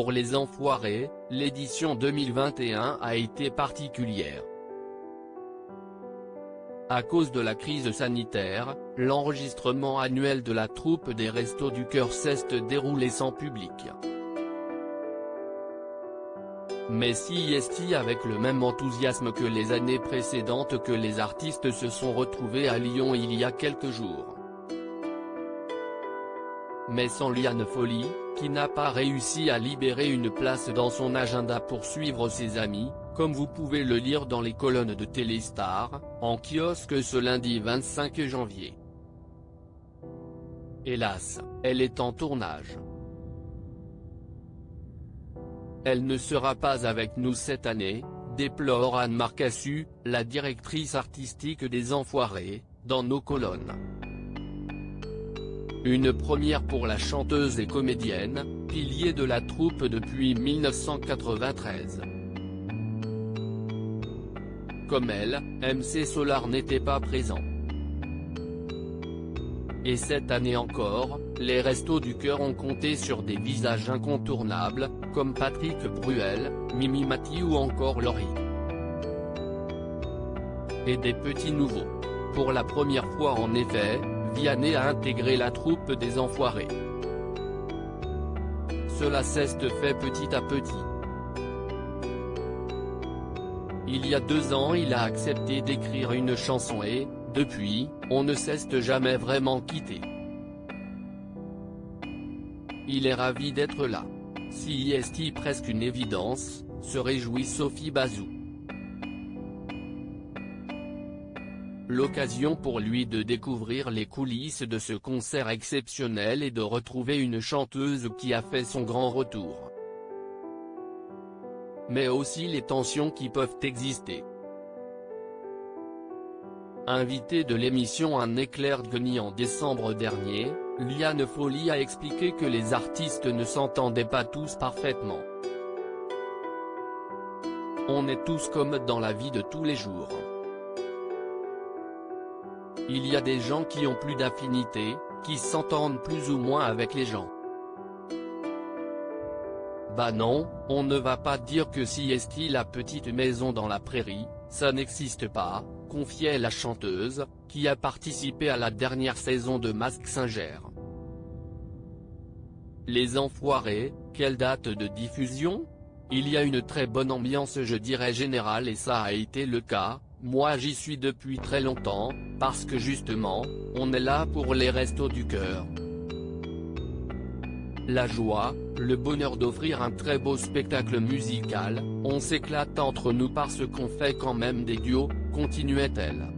Pour les Enfoirés, l'édition 2021 a été particulière. À cause de la crise sanitaire, l'enregistrement annuel de la troupe des Restos du Cœur s'est déroulé sans public. Mais CIST avec le même enthousiasme que les années précédentes que les artistes se sont retrouvés à Lyon il y a quelques jours. Mais sans Liane Folly, qui n'a pas réussi à libérer une place dans son agenda pour suivre ses amis, comme vous pouvez le lire dans les colonnes de Téléstar, en kiosque ce lundi 25 janvier. Hélas, elle est en tournage. Elle ne sera pas avec nous cette année, déplore Anne Marcassu, la directrice artistique des Enfoirés, dans nos colonnes. Une première pour la chanteuse et comédienne, pilier de la troupe depuis 1993. Comme elle, MC Solar n'était pas présent. Et cette année encore, les Restos du Cœur ont compté sur des visages incontournables, comme Patrick Bruel, Mimi Mati ou encore Laurie. Et des petits nouveaux. Pour la première fois en effet, Vianney a intégré la troupe des Enfoirés. Cela s'est fait petit à petit. Il y a 2 ans il a accepté d'écrire une chanson et, depuis, on ne s'est jamais vraiment quitté. Il est ravi d'être là. CIST presque une évidence, se réjouit Sophie Bazou. L'occasion pour lui de découvrir les coulisses de ce concert exceptionnel et de retrouver une chanteuse qui a fait son grand retour. Mais aussi les tensions qui peuvent exister. Invitée de l'émission Un éclair de génie en décembre dernier, Liane Folly a expliqué que les artistes ne s'entendaient pas tous parfaitement. On est tous comme dans la vie de tous les jours. Il y a des gens qui ont plus d'affinité, qui s'entendent plus ou moins avec les gens. Bah non, on ne va pas dire que CIST la petite maison dans la prairie, ça n'existe pas, confiait la chanteuse, qui a participé à la dernière saison de Mask Singer. Les Enfoirés, quelle date de diffusion? Il y a une très bonne ambiance je dirais générale et ça a été le cas, moi j'y suis depuis très longtemps, parce que justement, on est là pour les Restos du Cœur. La joie, le bonheur d'offrir un très beau spectacle musical, on s'éclate entre nous parce qu'on fait quand même des duos, continuait-elle.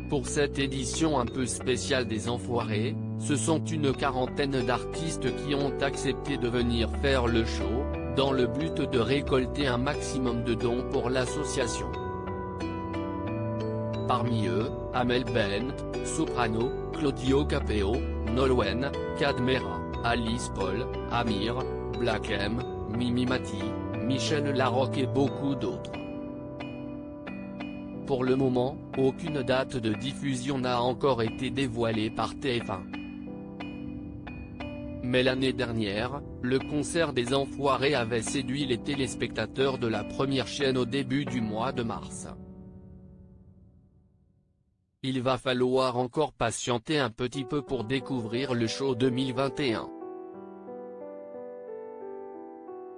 Pour cette édition un peu spéciale des Enfoirés, ce sont une quarantaine d'artistes qui ont accepté de venir faire le show, dans le but de récolter un maximum de dons pour l'association. Parmi eux, Amel Bent, soprano, Claudio Capeo, Nolwenn, Cadmera, Alice Paul, Amir, Black M, Mimi Mati, Michel Larocque et beaucoup d'autres. Pour le moment, aucune date de diffusion n'a encore été dévoilée par TF1. Mais l'année dernière, le concert des Enfoirés avait séduit les téléspectateurs de la première chaîne au début du mois de mars. Il va falloir encore patienter un petit peu pour découvrir le show 2021.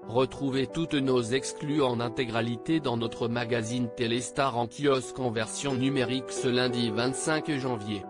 Retrouvez toutes nos exclus en intégralité dans notre magazine Téléstar en kiosque en version numérique ce lundi 25 janvier.